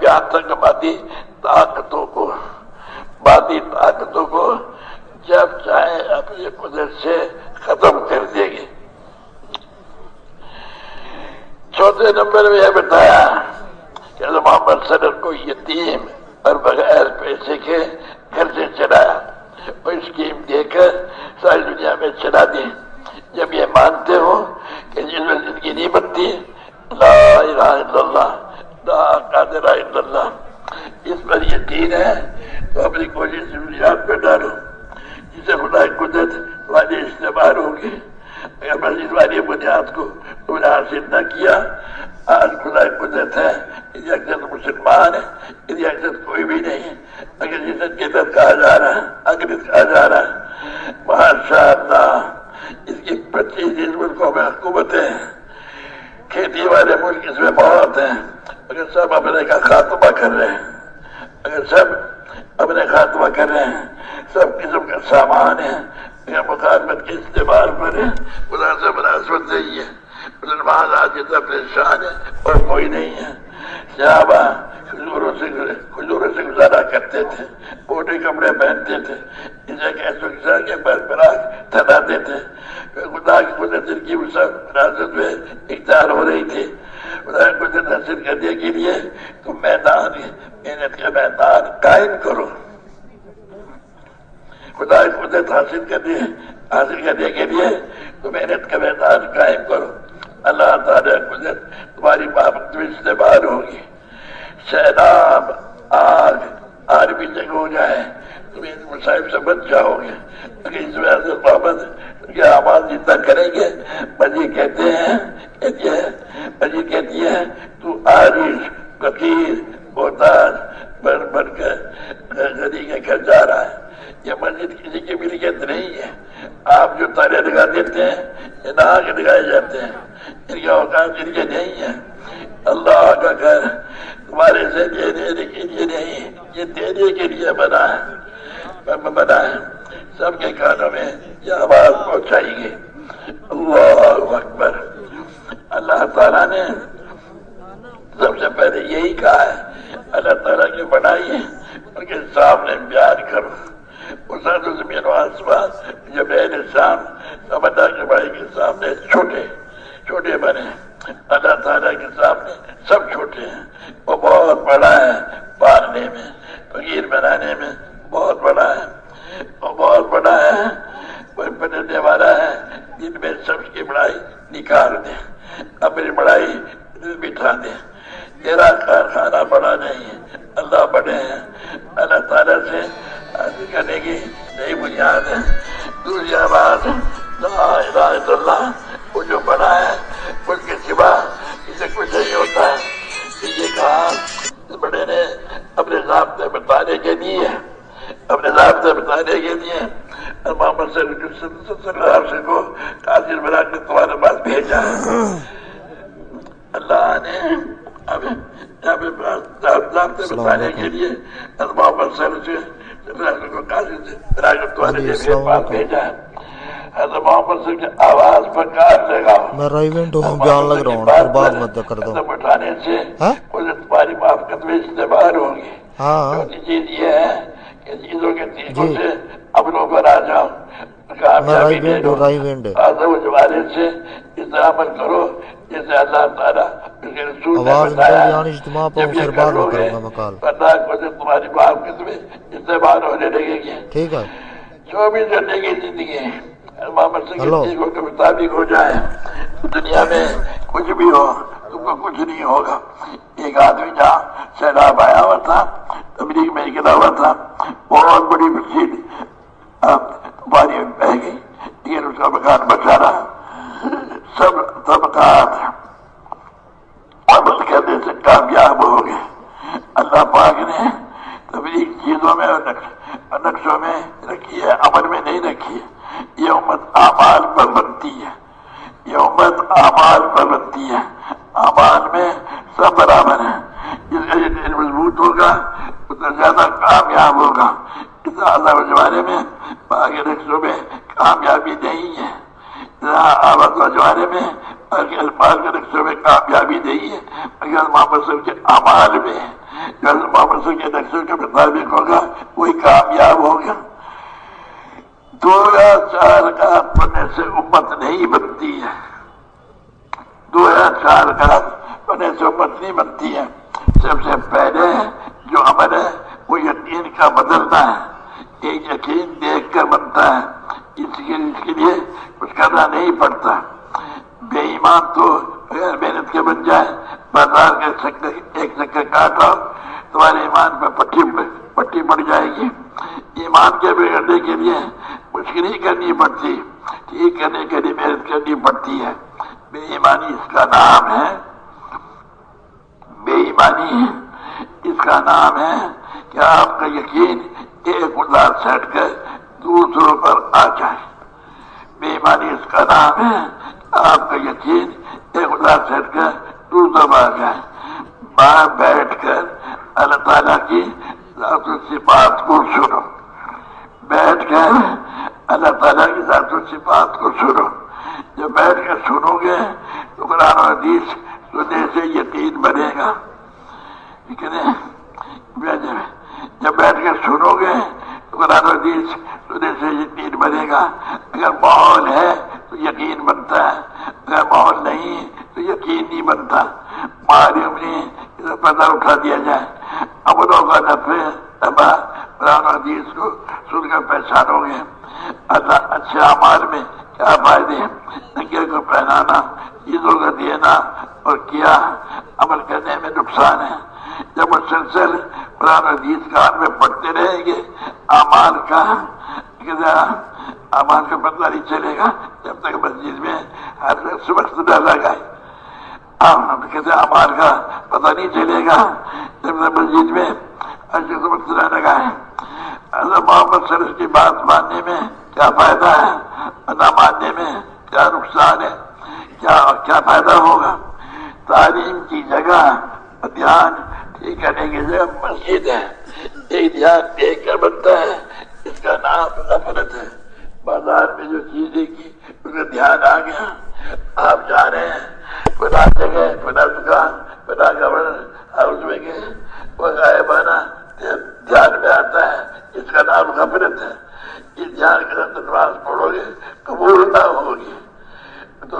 یہاں تک مادی طاقتوں کو جب چاہے اپنی قدرت سے ختم کر دے گی۔ چوتھے نمبر میں یہ بتایا کہ محمد صلی اللہ علیہ وسلم کو یتیم اور بغیر پیسے کے گھر سے چلایا اور اسکیم دے کر ساری دنیا میں چلا دی۔ جب یہ مانتے ہو کہ جس میں زندگی نہیں بنتی، لا الہ الا اللہ، لا قادر الا اللہ، اس پر یقین ہے تو اپنی کوشش ضروریات پہ ڈالو، جسے خدا کی قدرت تمہاری استعمال ہوگی۔ اگر بس اس والی بنیاد کو تم نے حاصل نہ کیا، آج خدا کی قدرت ہے، اس اکثر مسلمان ہے، اس اکثر کوئی بھی نہیں ہے، اگر جسے قدرت کہا جا رہا ہے، اگر کہا جا رہا ہے، ماشاء اللہ اس کی 25 ملکوں میں حکومتیں ہیں، کھیتی والے ملک اس میں بہت ہیں، اگر سب اپنے کا خاتمہ کر رہے ہیں، اگر سب اپنے خاتمہ کر رہے ہیں، سب قسم کا سامان ہے، اگر مخالفت کے استعمال پر ہے، خدا سے مناسبت نہیں ہے، مسلمان آج اتنا پریشان ہے اور کوئی نہیں ہے۔ صحابہ کھجوروں سے گزارا کرتے تھے، موٹے کپڑے پہنتے تھے، اسے کیسوں کے بربراہ تھراتے تھے، خدا کی قدرت کی وراثت میں اختیار ہو رہی تھی۔ خدا کی قدرت حاصل کرنے کے لیے تم محنت کا میدان قائم کرو۔ خدا کی قدرت حاصل کرنے کے لیے تو محنت کا میدان قائم کرو۔ اللہ تعالیٰ قدرت تمہاری بابت میں استعمال ہوگی۔ سیلاب، آگ بھی جنگ ہو جائے تم ان مصائب سے بچ جاؤ گے۔ اگر اس وجہ سے محمد کی آواز جتنا کریں گے، مجید کہتی ہے تو عاجز، فقیر، محتاج بن کر غنی کے گھر جا رہا ہے۔ یہ مسجد کسی کی ملکیت نہیں ہے۔ آپ جو تالے لگا دیتے ہیں یہ نہا کے لگائے جاتے ہیں، ان کے اوقات ان کے نہیں ہے۔ اللہ کا گھر تمہارے سے لینے کے لیے نہیں، یہ دینے کے لیے بنا ہے۔ سب کے کانوں میں یہ آواز پہنچائیں گے، اللہ اکبر۔ اللہ تعالیٰ نے سب سے پہلے یہی کہا ہے، اللہ تعالیٰ کی بڑائی ہے ان کے سامنے بیان کرو۔ اسد زمین و آسمان جب انسان سمجھا کہ بھائی کے سامنے چھوٹے بنے، اللہ تعالیٰ کے سامنے سب چھوٹے ہیں۔ وہ بہت بڑا ہے، پالنے میں، فقیر بنانے میں بہت بڑا ہے، وہ بہت بڑا ہے، وہ بننے والا ہے جن میں سب کی بڑائی نکال دے، اپنی بڑائی بٹھا دے۔ تیرا کارخانہ بڑا نہیں ہے، اللہ بڑے ہیں۔ اللہ تعالیٰ سے حاصل کرنے کی نئی بنیاد ہے۔ دوسری بات لا الہ الا اللہ، وہ جو بڑا ہے اس کے سوا اسے کچھ نہیں ہوتا ہے۔ یہ کہا اس بڑے نے اپنے ضابطے بتانے کے لیے محمد صلی اللہ علیہ وسلم کو قاصد بنا کے تمہارے پاس بھیجا ہے۔ اللہ نے ضابطے بتانے کے لیے محمد صلی اللہ علیہ وسلم کو قاصد بنا کے تمہارے پاس بھیجا ہے۔ حضرت محمد صلی اللہ علیہ وسلم کی آواز پر کار لگاؤ۔ میں رائیونٹ ہوں، بیان لگ رہا ہوں، پھر بعد مت کر دو۔ اٹھانے سے تمہاری معافقت میں استعمال ہوگی۔ چوتھی چیز یہ ہے کہ چیزوں کے طریقوں سے عملوں پر آ جاؤ، کامیابی لے لو۔ زمانے سے اس طرح عمل کرو جیسے اللہ تعالیٰ اس کے رسول نے بتایا۔ جب یہ کر لو گے اللہ کو تمہاری معافقت میں استعمال ہونے لگے گی۔ ٹھیک ہے، 24 گھنٹے کی زندگی ہے، محمد صلی اللہ علیہ وسلم کے مطابق ہو جائے، دنیا میں کچھ بھی ہو تم کو کچھ نہیں ہوگا۔ ایک آدمی جہاں سیلاب آیا ہوا تھا، تبلیغ میں نکلا ہوا تھا، بہت بڑی مسجد پانی میں بہہ گئی، لیکن اس کا مکان بچا رہا۔ سب طبقات عمل کرنے سے کامیاب ہو گئے۔ اللہ پاک نے تبلیغ چیزوں میں اور نقشوں میں رکھی ہے، عمل میں نہیں رکھی ہے۔ یہ امت اعمال پر بنتی ہے، یہ امت اعمال پر بنتی ہے، اعمال میں سب برابر ہیں۔ جس کا یہ مضبوط ہوگا اتنا زیادہ کامیاب ہوگا۔ اس عذاب زمانے میں باقی نقشوں میں کامیابی نہیں ہے، آباد زمانے میں اگر مال کے نقشوں میں کامیابی نہیں ہے اگر محمد صلی اللہ علیہ وسلم کے اعمال میں ہے، جو محمد صلی اللہ علیہ وسلم کے نقشوں کے مطابق ہوگا وہی کامیاب ہوگا۔ 2 یا 4 رکعت پڑھنے سے امت نہیں بنتی ہے، 2 یا 4 رکعت پڑھنے سے امت نہیں بنتی ہے۔ سب سے پہلے جو عمل ہے وہ یقین کا بدلنا ہے، ایک یقین دیکھ کر بنتا ہے، اس کے لیے کچھ کرنا نہیں پڑتا۔ بے ایمان تو اگر محنت کے بن جائے، بازار کے ایک چکر کاٹو تمہارے ایمان پہ پٹی پڑ جائے گی۔ ایمان کے بگڑنے کے لیے مشکل کرنی پڑتی، ٹھیک کرنے کے لیے محنت کرنی پڑتی ہے۔ بے ایمانی اس کا نام ہے، بے ایمانی اس کا نام ہے کہ آپ کا یقین ایک خدا سے ہٹ کر دوسروں پر آ جائے۔ بے ایمانی اس کا نام ہے آپ کا یقین ایک خدا سے ہٹ کر دوسروں پر آ جائے۔ باہر بیٹھ کر اللہ تعالیٰ کی ذات و صفات کو سنو، بیٹھ کر اللہ تعالیٰ کی ذات و صفات کو سنو۔ جب بیٹھ کر سنو گے تو قرآن و حدیث سننے سے یقین بنے گا، ٹھیک ہے نا؟ جب بیٹھ کر سنو گے تو قرآن و حدیث سننے سے یقین بنے گا۔ اگر ماحول ہے تو یقین بنتا ہے، اگر ماحول نہیں تو یقین نہیں بنتا۔ معلوم نہیں پردہ اٹھا دیا جائے، عملوں کا نفع قرآن و حدیث کو سن کر پہچانو گے۔ اللہ اچھے اعمال میں کیا فائدے ہیں؟ ننگے کو پہنانا، عیدوں کا دینا اور کیا عمل کرنے میں نقصان ہے۔ جب مسلسل قرآن و حدیث کان میں پڑھتے رہیں گے اعمال کا پتہ نہیں چلے گا جب تک مسجد میں ہر وقت نہ لگائے۔ کہتے اعمال کا پتہ نہیں چلے گا جب تک مسجد میں ہر وقت نہ لگائے۔ حضرت محمد صلی اللہ علیہ وسلم کی بات ماننے میں کیا فائدہ ہے، نہ ماننے میں کیا نقصان ہے، کیا فائدہ ہوگا؟ تعلیم کی جگہ دھیان ٹھیک کرنے کی جگہ مسجد ہے، ایک دھیان دیکھ کر بنتا ہے، اس کا نام غفلت ہے۔ بازار میں جو چیزیں کی اس کا دھیان آ گیا، آپ جا رہے ہیں فلاں جگہ فلاں دکان فلاں ہاؤس میں گئے، وہ غائبانہ دھیان میں آتا ہے، اس کا نام غفلت ہے۔ اس دھیان کے ساتھ نماز پڑھو گے قبول نہ ہوگی۔ تو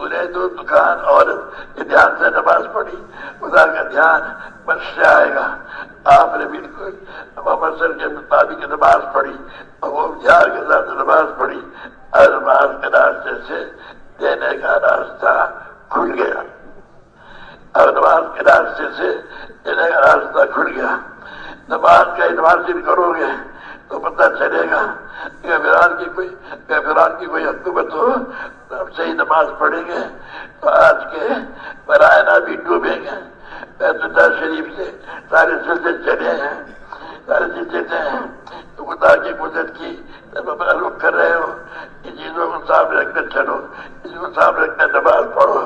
نے تو دکان عورت کے دھیان سے نماز پڑھی، خدا کا دھیان بس سے آئے گا۔ آپ نے بالکل محمد صلی اللہ علیہ وسلم کے مطابق نماز پڑھی اور وہ دھیان کے ساتھ نماز پڑھی، اور نماز کے راستے سے دینے کا راستہ کھل گیا، اور نماز کے راستے سے دینے کا راستہ کھل گیا۔ نماز کا حفاظت کرو گے تو پتہ چلے گا کہ فرعون کی کوئی حکومت ہو تو ہم صحیح نماز پڑھیں گے تو آج کے فرائض بھی ڈوبیں گے۔ بیت اللہ شریف سے سارے سلسلے چلے ہیں، سارے سلسلے ہیں، تو خدا کی قدرت کی رخ کر رہے ہو، ان چیزوں کو سامنے رکھ کر چلو، اس کو سامنے رکھ کر نماز پڑھو۔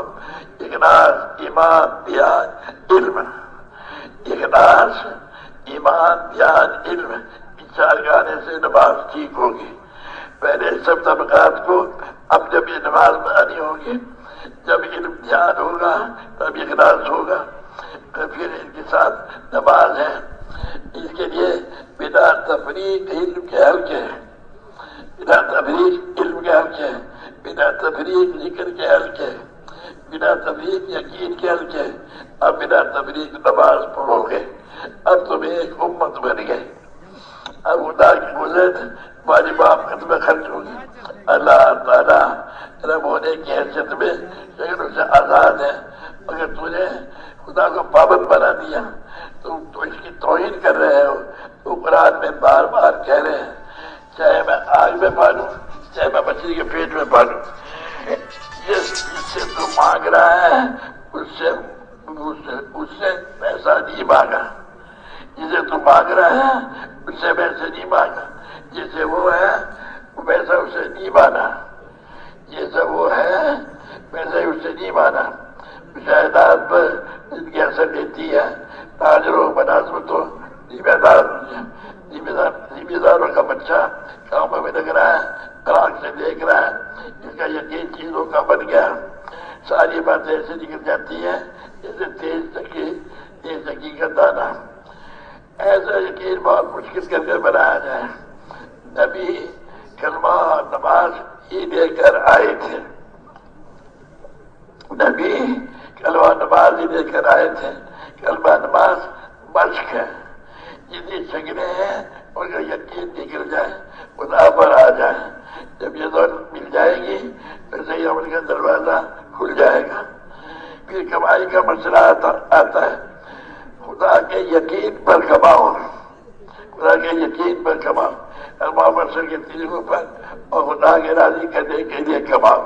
اخلاص، ایمان، دھیان، علم، اخلاص، ایمان، دھیان، علم، ان چار گانے سے نماز ٹھیک ہوگی۔ پہلے سب طبقات کو اب جب یہ نماز آنی ہوگی، جب علم دھیان ہوگا تب اخلاص ہوگا، پھر ان کے ساتھ نماز ہے۔ اس کے لیے بنا تفریق علم کے حلقے ہیں، بنا تفریق علم کے حلقے ہیں، بنا تفریق ذکر کے حلقے ہیں، بنا تفریق یقین کے حلقے، اب بنا تفریق نماز پڑھو گے، اب تم ایک امت بن گئے۔ اب خدا کی قدرت تمہاری معاملت میں خرچ ہوگی۔ اللہ تعالیٰ رب ہونے کی حیثیت میں شکلوں سے آزاد ہے، مگر تجھے خدا کو پابند بنا دیا، تو اس کی توہین کر رہے ہو۔ تو قرآن میں بار بار کہہ رہے ہیں چاہے میں آگ میں پالوں چاہے میں مچھلی کے پیٹ میں پالوں، جس سے تو مانگ رہا ہے اس سے پیسہ نہیں مانگا، جسے تو مانگ رہا ہے اس سے پیسے نہیں مانگا، جسے وہ ہے وہ پیسہ اسے نہیں مانا، جیسا وہ ہے پیسہ اسے نہیں مانا۔ مشاہدات پر ان کی اثر دیتی ہے، تاجروں بناسبتوں ذمہ داروں کا بچہ کاموں میں لگ رہا ہے، آنکھ سے دیکھ رہا ہے، اس کا یقین چیزوں کا بن گیا، ساری باتیں ایسے نکل جاتی ہیں جیسے تیز چکی کا دانا. ایسا یقین بہت مشکل کر کے بنایا جائے. نبی کلمہ اور نماز ہی لے کر آئے تھے. نبی کلمہ نماز ہی لے کر آئے تھے. کلمہ نماز مشق ہے. جتنی شکلیں ہیں ان کا یقین نکل جائے, خدا پر آ جائے. جب یہ دونوں مل جائے گی تو صحیح عمل کا دروازہ کھل جائے گا. پھر کمائی کا مسئلہ آتا ہے. خدا کے یقین پر کماؤ, خدا کے یقین پر کماؤ, اللہ مسل کے طریقوں پر اور خدا کے راضی کرنے کے لیے کماؤ.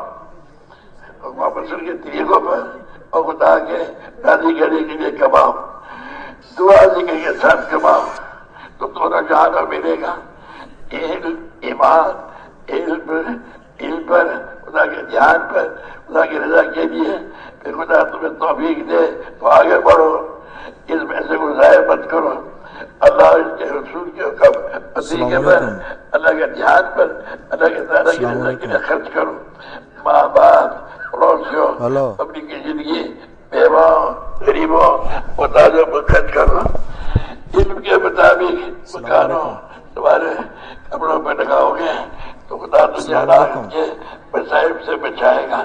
اللہ مسل کے طریقوں پر اور خدا کے راضی کرنے کے لیے کماؤ. دعا ذکر کے ساتھ کماؤ تو دونوں جہانوں ملے گا. علم, ایمان, علم پر, خدا کے دھیان پر, خدا کی رضا کے لیے. پھر خدا تمہیں توفیق دے تو آگے بڑھو. اس میں سے ضائع مت کرو. اللہ اس کے رسول کے حکم عقیدے پر, اللہ کے دھیان پر, اللہ کے تعالیٰ کی رضا کے لیے خرچ کرو. ماں باپ, پڑوسیوں, اپنی کی زندگی, بیواؤں, غریبوں, محتاجوں پر خرچ کرو. علم کے مطابق مکانوں تمہارے کپڑوں پہ لگاؤ گے تو خدا تجھے حالات کے مسائب سے بچائے گا.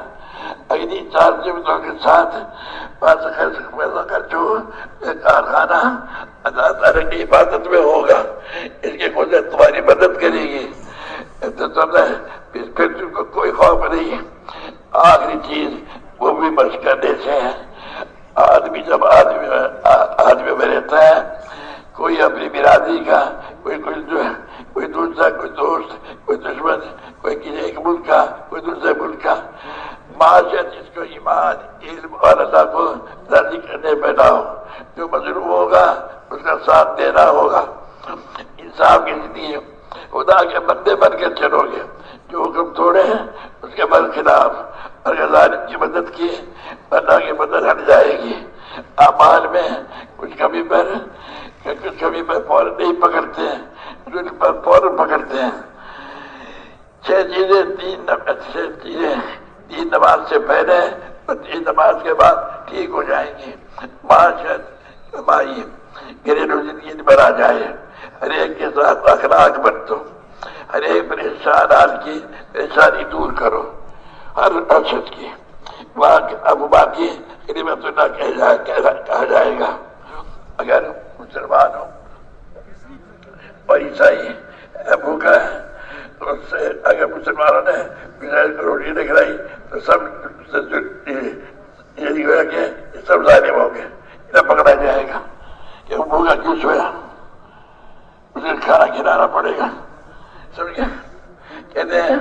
اگلی 4 جملوں کے ساتھ خرچ ہو کارخانہ اللہ تعالیٰ کی عبادت میں ہوگا. اس کی قدرت تمہاری مدد کرے گی. پھر تم کو کوئی خوف نہیں. آخری چیز وہ بھی مشق کرنے سے ہے. آدمی جب آدمی میں رہتا ہے, کوئی اپنی برادری کا, کوئی دوسرا, کوئی دوست, کوئی دشمن, کوئی کسی ایک ملک کا, کوئی دوسرے ملک کا, معاشرت جس کو ایمان, علم اور اللہ کو راضی کرنے پہ نہ ہو. جو مظلوم ہوگا اس کا ساتھ دینا ہوگا. انصاف کی زندگی خدا کے بندے بن کے چلو گے. جو حکم توڑے ہیں اس کے برخلاف, اگر ظالم کی مدد کی اللہ کی مدد ہٹ جائے گی. اعمال میں کچھ کمی پر فوراً نہیں پکڑتے ہیں, جن پر فوراً پکڑتے ہیں. 6 چیزیں, 3 نماز سے پہلے اور 3 نماز کے بعد ٹھیک ہو جائیں گی. معاشرت, کمائی, گھریلو زندگی بنا جائے. ہر ایک کے ساتھ اخلاق برتو. ہر ایک کی پریشانی دور کرو, ہر شخص کی. ابو باقی غنیمت اللہ کہا جائے گا. اگر مسلمان ہو اور عیسائی بھوکا ہے تو اس سے اگر مسلمانوں نے روٹی نہیں کھلائی تو سب یہ ہوا کہ سب ظالم ہوں گے. انہیں پکڑا جائے گا کہ وہ بھوکا کیوں سویا, اسے کھانا کھلانا پڑے گا. سمجھ گئے؟ کہتے ہیں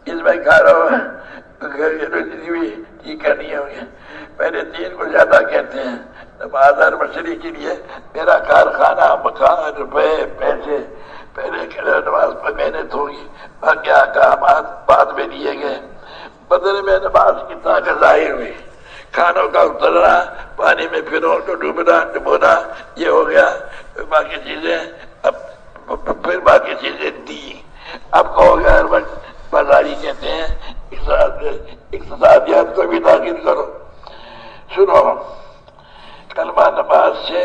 اس میں کھا رہا ہوں ٹھیک کرنی ہوگی. پہلے 3 کو زیادہ کہتے ہیں. بازار مچھلی کے لیے میرا کارخانہ, مکان, روپے, پیسے, پہلے نماز پر محنت ہوگی, باقی احکامات بعد میں دیے گئے. بدلے میں نماز کی طاقت ظاہر ہوئی. کھانوں کا اترنا, پانی میں پھروں کو ڈبونا یہ ہو گیا. باقی چیزیں دی. اب کہو گے ہر وقت بازاری کہتے ہیں, اقتصادیات کو بھی داخل کرو. سنو, کلمہ نماز سے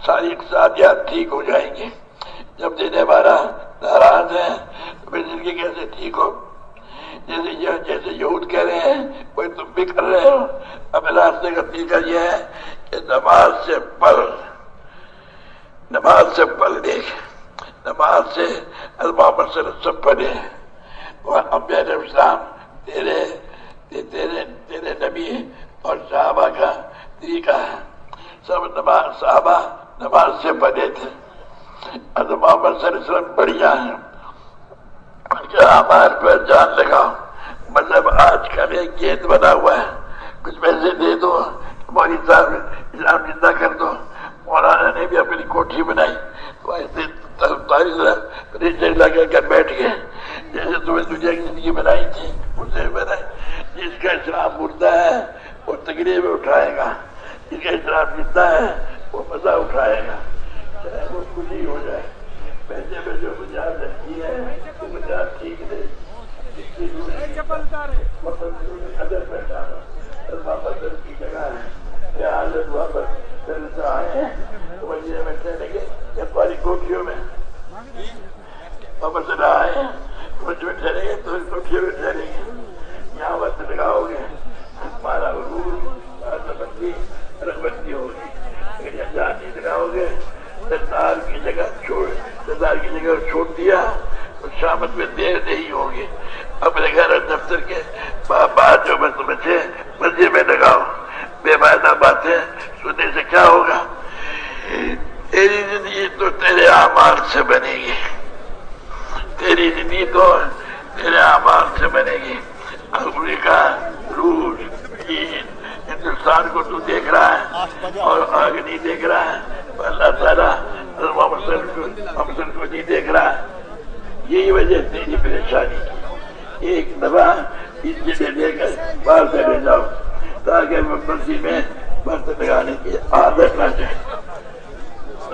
ساری اقتصادیات ٹھیک ہو جائیں گی. جب دینے والا ناراض ہے تو پھر زندگی کیسے ٹھیک ہو؟ جیسے یہود کہہ رہے ہیں کوئی تم بھی کر رہے ہو. اب راستے کا طریقہ یہ ہے کہ نماز سے پل دیکھ, نماز سے محمد صلی اللہ علیہ وسلم پڑھے. انبیاء علیہ السلام تیرے نبی اور صحابہ کا طریقہ ہے. سب صحابہ نماز سے پڑھے تھے. حضرت محمد صلی اللہ علیہ وسلم بڑھیا ہیں. ہمارے پر جان لگاؤ. مطلب آج کل ایک گیند بنا ہوا ہے, کچھ پیسے دے دو, مولوی صاحب اسلام زندہ کر دو. مولانا نے بھی اپنی کوٹھی بنائی تو ایسے لگا کر بیٹھ گئے. جیسے تمہیں دنیا کی زندگی بنائی تھی اسے بنائی. جس کا اسلام مردہ ہے وہ تقریب اٹھائے گا, جس کا اسلام زندہ ہے وہ مزہ اٹھائے گا, چاہے وہ کچھ ہی ہو جائے. پیسے میں جو بنیاد رکھی ہے وہ بنیاد ٹھیک نہیں. چپل اتارے ادھر بیٹھا محمد کی جگہ ہے یہ حضرت محمد دل سے آئے ہیں وجہ میں ٹھہریں گے ہماری کوٹھیوں میں محمد سے آئے ہیں وجہ میں ٹھہریں گے تو کوٹھیوں میں ٹھہریں گے یہاں وقت لگاؤ گے ہمارا غرور رغبتی رغبتی ہوگی اگر یہ جان نہیں لگاؤ گے دردار کی جگہ چھوڑ دیا تو شامت میں دیر نہیں ہوگی اپنے گھر اور دفتر کے بات جو میں تمہیں مسجد میں لگاؤ بے فائدہ باتیں سننے سے کیا ہوگا تیری زندگی تو تیرے اعمال سے بنے گی تیری زندگی تو تیرے اعمال سے بنے گی امریکہ روس چین ہندوستان کو تو دیکھ رہا ہے اور آگے نہیں دیکھ رہا ہے اللہ تعالیٰ محمد کو نہیں دیکھ رہا ہے یہی وجہ تیری پریشانی کی ایک دفعہ اس جگہ لے کر باہر چلے جاؤ تاکہ مسجد میں برتن لگانے کی عادت نہ جائے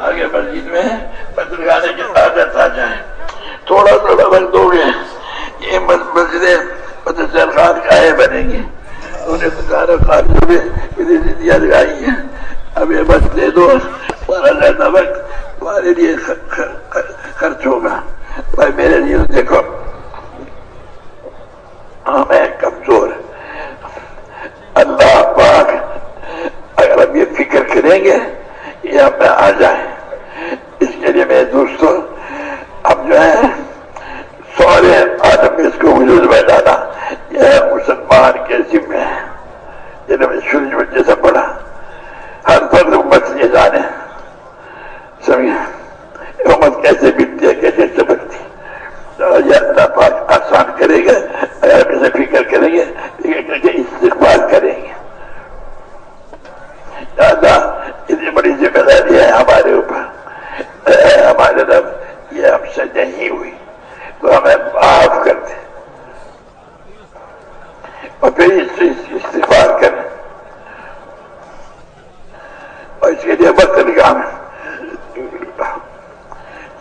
آگے مسجد میں برتن لگانے کی عادت آ جائے تھوڑا تھوڑا وقت دو گے یہ مسجدیں مدرسہ خانقاہیں بنیں گی انہیں سکارہ خانقاہ میں اتنی زندگیاں لگائی ہیں اب یہ بس دے دو ہمارا زیادہ وقت تمہارے لیے خرچ ہوگا بھائی میرے لیے دیکھو میں کمزور اللہ پاک اگر ہم یہ فکر کریں گے یہ ہم میں آ جائیں اس کے لیے میرے دوستوں ہم جو ہے سورے آدم اس کو وجود میں ڈالا یہ مسلمان کے ذمہ ہے جنہوں نے سورج میں جیسا پڑھا ہر فرد امت یہ جانے سمجھے امت کیسے ملتی ہے کیسے چمکتی یہ اللہ پاک آسان کرے گا اگر ہم اسے فکر کریں گے کر کے استقبال کریں گے اللہ اتنی بڑی ذمہ داری ہے ہمارے اوپر ہمارے رب یہ ہم سے نہیں ہوئی تو ہمیں معاف کر دے اور پھر اس سے استغفار کریں اور اس کے لیے وقت نکالیں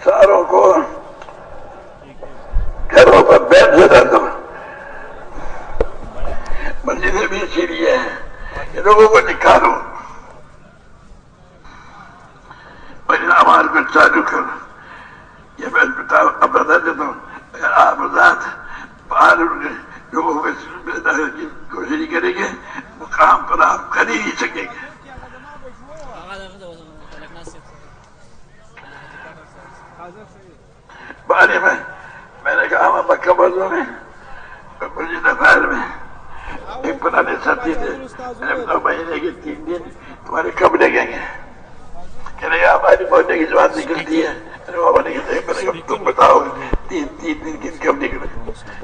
ساروں کو گھروں پر بیٹھ سے دو مسجدیں بھی اسی لیے ہیں کہ لوگوں کو نکالو اور ان اعمال کو چالو کرو یہ میں بتاؤ اب بتا دیتا ہوں اگر آپ آزاد باہر لوگوں کو کی کوشش کریں گے مقام پر آپ کر ہی نہیں سکیں گے بارے میں نے کہا مکہ بازوں میں مسجد باہر میں ایک پرانے ساتھی تھے 2 مہینے کے 3 دن تمہارے کب لگیں گے کہنے گا ہماری بولنے کی بات نکلتی ہے تم بتاؤ 3 دن کب نکلے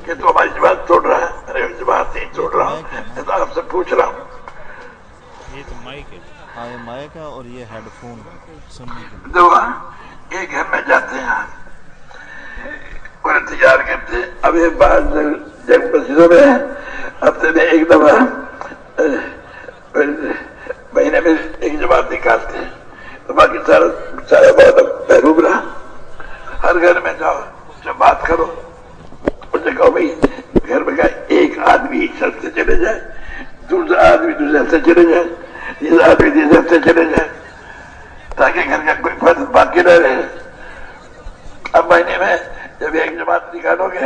کہ تو ہماری زبان توڑ رہا ہے ارے زبان نہیں توڑ رہا ہوں میں تو آپ سے پوچھ رہا ہوں یہ تو مائک ہے ہاں یہ مائک ہے اور یہ ہیڈ فون سننے کے لیے دعا ایک گھر میں جاتے ہیں اور انتظار کرتے اب یہ بعض جب مسجدوں میں ہفتے میں ایک دفعہ مہینے میں ایک جماعت نکالتے ہیں تو باقی سارا بہت محروم رہا ہر گھر میں جاؤ جب بات کرو ان سے کہو بھائی گھر میں ایک آدمی اس سب سے چلے جائے دوسرا آدمی دوسرے سے چلے جائے تیسرا آدمی تیسرے سے چلے جائے تاکہ گھر کا کوئی فرد باقی نہ رہے اب مہینے میں جب ایک جماعت نکالو گے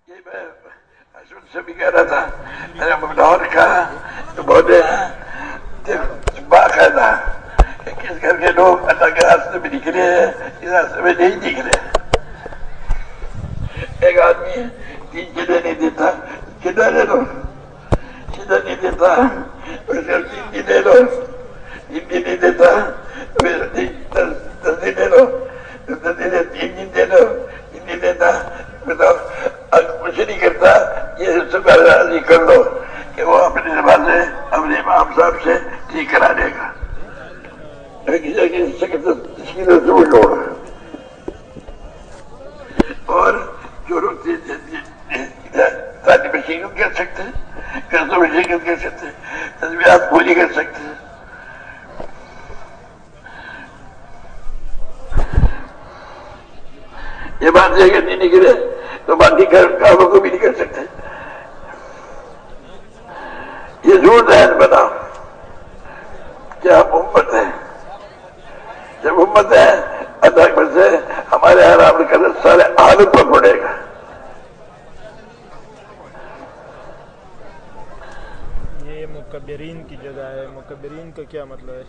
یہ میں حسن سے بھی کہہ رہا تھا میں نے لاہور کہا تو بولے باقاعدہ کہ کس گھر کے لوگ اللہ کے راستے میں نکلے ہیں اس راستے میں نہیں نکلے ایک آدمی 3 چیزیں نہیں دیتا چیزیں لے لو چیزیں نہیں دیتا 3 دن لے لو 3 دن نہیں دیتا 10 دن لے لو 10 دن 3 دن دے لو 3 دن دیتا بتاؤ کچھ نہیں کرتا یہ سب سے راضی کر لو کہ وہ اپنے زبان سے اپنے امام صاحب سے ٹھیک کرا دے گا اور جو لوگ تعلیم شریعت کر سکتے ہیں قرضوں میں شرکت کر سکتے ہیں تجویزات پوری کر سکتے ہیں وہاں سے اگر نہیں نکلے تو باقی کاموں کو بھی نہیں کر سکتے. یہ جھوٹ ہے بتاؤ کیا امت ہے؟ جب امت ہے اللہ پر سے ہمارے حرام کا سارے عالم پر پڑے گا. یہ مکبرین کی جگہ ہے. مکبرین کا کیا مطلب ہے؟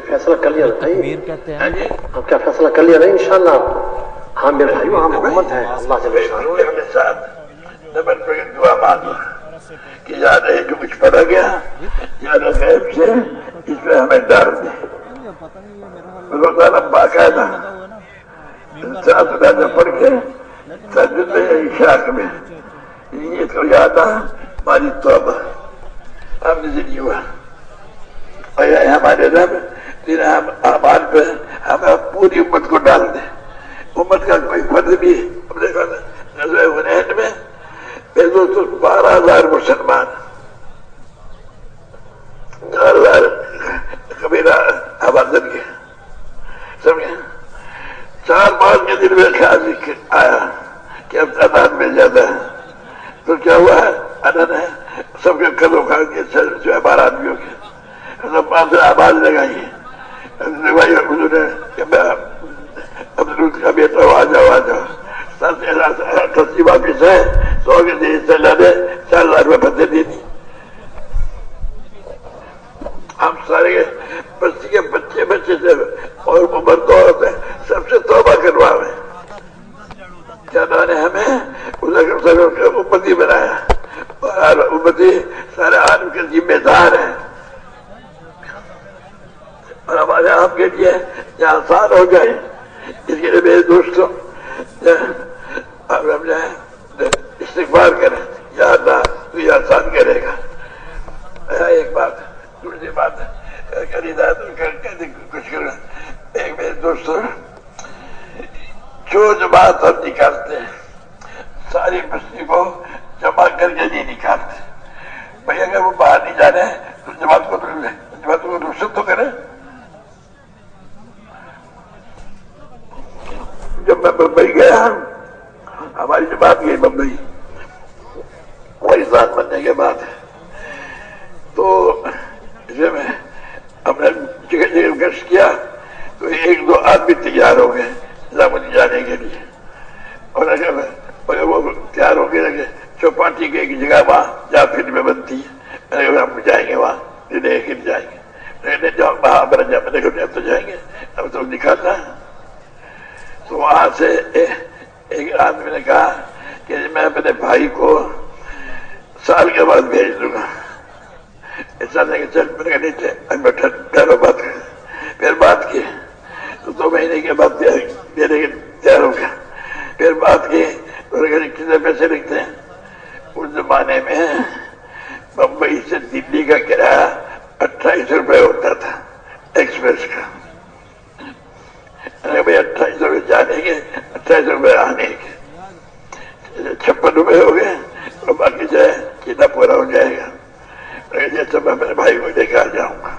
فیصلہ کر لیا بتائیے. تکبیر کہتے ہیں. آپ کیا فیصلہ کر لیا نہیں انشاءاللہ؟ ہاں میرے بھائیو ہم امت ہے. اللہ جل شانہ اپنے ساتھ نمبر پر دعا مانگو کہ یاد ہے جو کچھ پڑھا گیا یاد غیب سے اس میں ہمیں ڈر دے. اللہ تعالیٰ باقاعدہ ساتھ راجہ پڑھ کے تجد میں عشاق میں نیت کو یاد آ ہماری توبہ ہم نے زندگی ہوا اور یہ ہمارے رب تیرے ہم آباد پہ ہمیں پوری امت کو ڈال دے. امت کا کوئی فرد بھی اپنے غزوہ حنین میں 12,000 مسلمان 4,000 قبیلہ حوازن کے سمجھے 4-5 کے دن میں خیال آیا کہ اب تعداد میں زیادہ ہے تو کیا ہوا ہے اللہ نے سب کے قدر اٹھا کے 12 آدمیوں کے سب 5 آواز لگائی. روایت حضور نے کہ میں عبدالرحمن کا بیٹا آ جاؤ تصدیق واپس ہے 100 کے دن سے لڑے 4,000 روپے پتے دے دی. ہم سارے بستی کے بچے سے اور مرد عورت ہیں سب سے توبہ کروا رہے ہیں. کیا اللہ نے ہمیں امتی بنایا اور امتی سارے عالم کے ذمہ دار ہیں اور ہمارے آپ کے لیے یہ آسان ہو جائے. اس کے لیے میرے دوستوں ہم استغفار کریں یا اللہ تو یہ آسان کرے گا. ایک بات دوسری بات کچھ کرنا ایک میرے دوستوں جو بات ہم نکالتے ہیں ساری بستی کو جمع کر کے نہیں نکالتے. بھائی اگر وہ باہر نہیں جانے تو جماعت کو رخصت تو کرے. جب میں ممبئی گیا ہماری جماعت گئی ممبئی وہی ساتھ بننے کے بعد تو اسے میں ہم نے جگہ گشت کیا تو 1-2 آدمی تیار ہو گئے لامنی جانے کے لیے اور اگر وہ تیار ہو گئے چوپاٹی کی ایک جگہ وہاں جہاں فلمیں بنتی ہے ہم جائیں گے وہاں جائیں گے وہاں پر تو جائیں گے اب تو دکھاتا ہے. تو وہاں سے ایک آدمی نے کہا کہ میں اپنے بھائی کو سال کے بعد بھیج دوں گا. ایسا نہیں کہ چل میں نے کہا ٹھہرو بات کر. پھر بات کی تو 2 مہینے کے بعد میرے تیار ہو گیا. پھر بات کی کتنے پیسے لگتے ہیں. اس زمانے میں بمبئی سے دلی کا کرایہ 28 روپے ہوتا تھا ایکسپریس کا. بھائی 28 روپے جانے کے 28 روپے آنے کے 56 روپے ہو گئے اور باقی جو ہے کتنا پورا ہو جائے گا. جیسے میں اپنے بھائی کو لے کے آ جاؤں گا.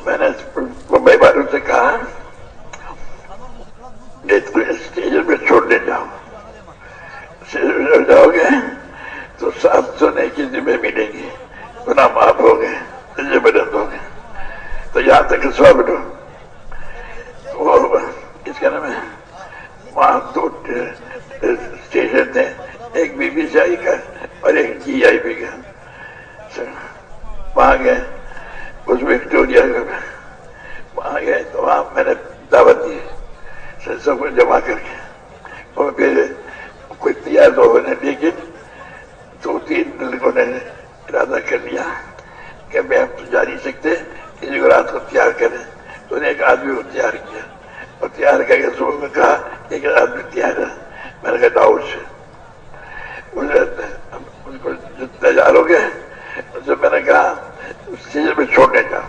میں نے ممبئی والوں سے کہا اسٹیشن پہ چھوڑنے جاؤ. اسٹیشن پہ جاؤ گے تو 700 نیکی ذمہ ملیں گی. گناہ معاف ہو گئے بلند ہو گئے تو یہاں تک 100 ملو. اس کا نام ہے وہاں 2 اسٹیشن تھے ایک بی بی سی آئی کا اور ایک جی آئی پی کا. وہاں گئے اس وکٹوریا کا وہاں گئے تو وہاں میں نے دعوت دی سب کو جمع کر کے اور پھر کوئی تیار تو ہونے لیکن 2-3 لڑکوں نے ارادہ کر لیا کہ میں ہم تو جا نہیں سکتے کسی کو رات کو تیار کریں. تو نے ایک آدمی کو تیار کیا اور تیار کر کے صبح میں کہا ایک آدمی تیار ہے. میں نے کہا ڈاؤٹ سے ان کو تیار ہو گئے. ان سے میں نے کہا اسٹیشن میں چھوڑنے کا.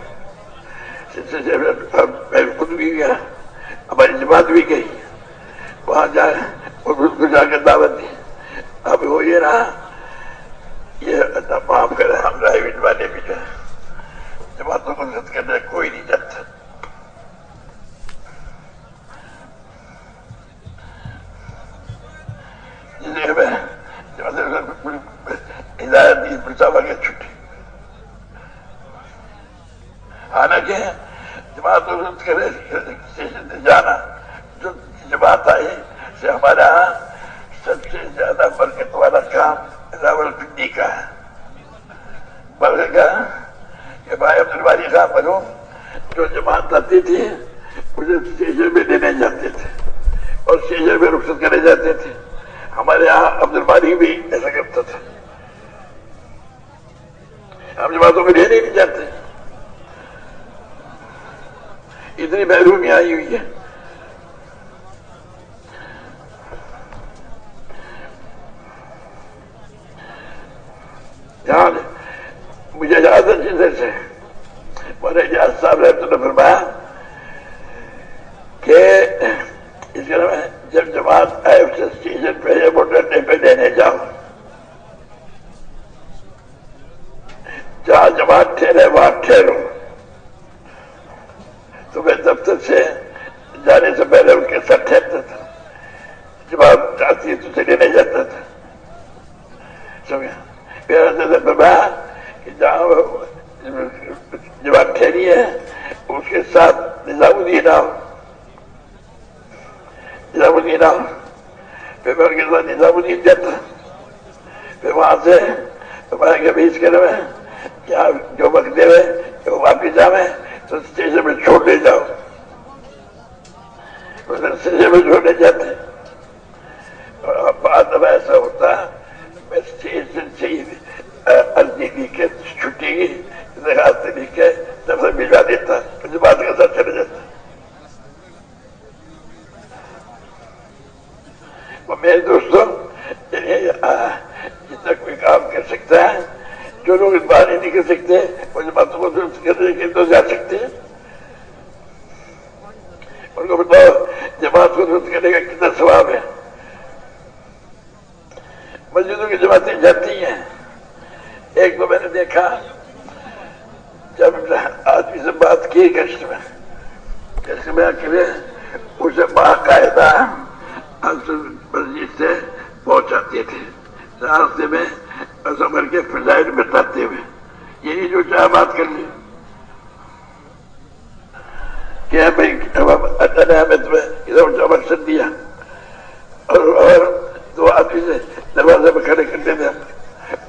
میں خود بھی گیا ہماری جماعت بھی گئی وہاں جائے اور اس کو جا کے دعوت دی. اب وہ یہ رہا یہ اللہ معاف کرے ہم ڈرائیونگ والے بھی جو جماعتوں کو رد کرنے کوئی نہیں جانتا. اسٹیشن سے جانا جو جماعت آئی سے ہمارے یہاں سب سے زیادہ برکت والا کام راولپنڈی کا ہے. بلکہ کا کہ بھائی عبدالباری خان بنو جو جماعت آتی تھی مجھے اسٹیشن میں لینے جاتے تھے اور اسٹیشن میں رخصت کرے جاتے تھے. ہمارے یہاں عبدالباری بھی ایسا کرتا تھا. ہم جماعتوں میں لینے نہیں جاتے. اتنی محرومی آئی ہوئی ہے. یہاں مجھے یاد ہے جس سے مولانا اجاز صاحب رحمۃ اللہ فرمایا کہ اس کے میں جب جماعت آئے اسے اسٹیشن پہ یا موٹر اڈے پہ لینے جاؤ, جہاں جماعت ٹھہرے وہاں ٹھہرو. تو میں دفتر سے جانے سے پہلے ان کے ساتھ ٹھہرتا تھا. جماعت آتی ہے تو اسے لینے جاتا تھا. سمجھا میرا نظر فرمایا کہ جہاں جماعت ٹھہری ہے اس کے ساتھ نظام الدین آؤ. نظام الدین آؤ. پھر میں ان کے ساتھ نظام الدین جاتا. پھر وہاں سے فرمایا کہ ابھی اس کے میں کیا جو وقت دے ہوئے وہ واپس جاویں تو اسٹیشن میں چھوڑنے جاؤ. اسٹیشن میں چھوڑنے جاتے. اور بعد اب ایسا ہوتا میں اسٹیشن سے عرضی لکھ کے چھٹی کی درخواست لکھ کے دفتر بھجوا دیتا. مجھے بات کے ساتھ چلے جاتا. اور میرے دوستوں جتنا کوئی کام کر سکتا ہے, جو لوگ اس باہر نہیں کر سکتے وہ باتوں کو درست کرنے کے تو جا سکتے ہیں. ان کو بتاؤ جماعت کو درست کرنے کا کتنا ثواب ہے. مسجدوں کی جماعتیں جاتی ہیں. ایک تو میں نے دیکھا جب آدمی سے بات کی گشت میں اکیلے اسے باقاعدہ مسجد سے پہنچاتے تھے راستے میں سفر کے فضائل بتاتے ہوئے. یہی جو چاہ بات کر لی کہ بھائی احمد میں ادھر مقصد دیا اور دو آدمی سے دروازے میں کھڑے کرتے تھے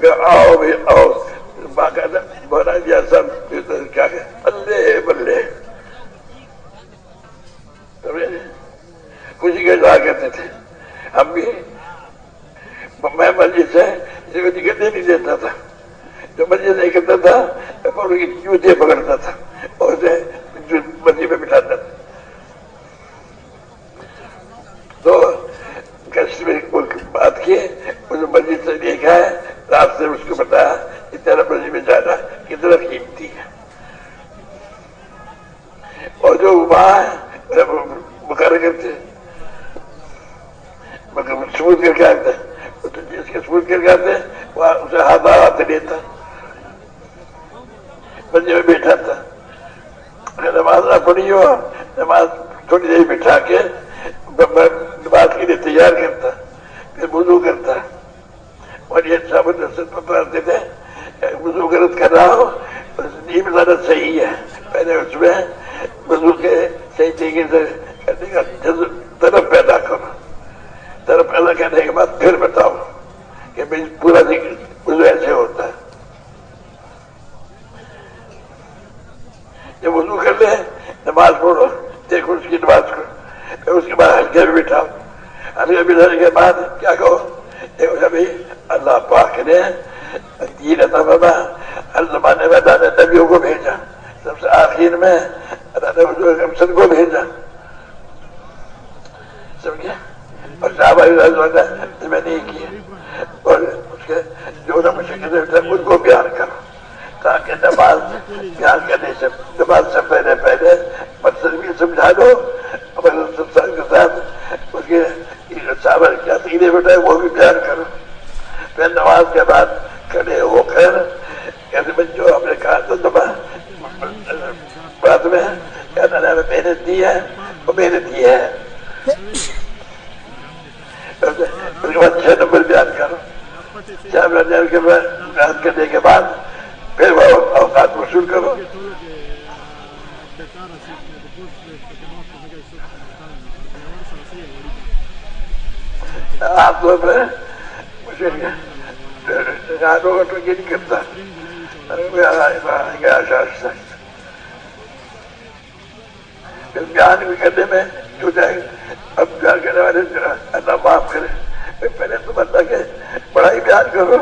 کہ آؤ بھائی آؤ. باقاعدہ مولانا جی صاحب کیا کہ بلے بلے خوشی کے دعا کہتے تھے. ہم بھی میں مسجد سے کسی کو نکلنے نہیں دیتا تھا. جو مسجد نہیں کرتا تھا اور ان کی جوتے پکڑتا تھا اور اسے مسجد میں بٹھاتا تھا. تو کسی میں بات کی اسے مسجد سے دیکھا ہے, رات سے اس کو بتایا کہ تیرا مسجد میں جانا کتنا قیمتی ہے. اور جو وہاں مقرر کرتے ثبوت کر کے آتے جس کے ثبوت کر کے آتے وہاں اسے ہاتھ لیتا, مسجد میں بیٹھا تھا. اگر نماز نہ پڑھی ہو نماز تھوڑی دیر بٹھا کے نماز کے لیے تیار کرتا, پھر وضو کرتا. اور یہ صاحب پکڑتے تھے وضو غلط کر رہا ہو نیم غلط صحیح ہے, پہلے اس میں وضو کے صحیح طریقے سے کرنے کا طرف پیدا کرو. طرف پیدا کرنے کے بعد پھر بتاؤ کہ پورا وضو ایسے ہوتا ہے. جب وضو کر لے نماز پڑھو, دیکھو اس کی نماز کو, پھر اس کے بعد ہلکے میں بٹھاؤ. ہلکے بٹھانے کے بعد کیا کہو, دیکھو ابھی اللہ پاک نے دین عطا فرمایا, ہر زمانے میں اللہ نے نبیوں کو بھیجا, سب سے آخر میں اللہ نے حضور اکرم کو بھیجا. سمجھے؟ اور صحابہ نے میں نہیں کیا. اور اس کے جو نہ مشکل ان کو بیان کرو تاکہ نماز بیان کرنے سے نماز سے پہلے مقصد بھی سمجھا دو اور کے ساتھ اس کے صحابہ کیا عقیدے بٹھائے وہ بھی بیان کرو. پھر نماز کے بعد کھڑے ہو کر کہتے جو ہم نے کہا تھا بعد میں کہنا نے محنت دی ہے وہ محنت کی ہے. اس کے بعد 6 نمبر بیان کرو. 6 نمبر بیان کرنے کے بعد پھر وہ اوقات وصول کرو. عام طور پر مجھے گانوں کا تو یہ نہیں کرتا بیان بھی کرنے میں جو جائے اب بیان کرنے والے اللہ معاف کرے پہلے تو بندہ کہ بڑا ہی بیان کرو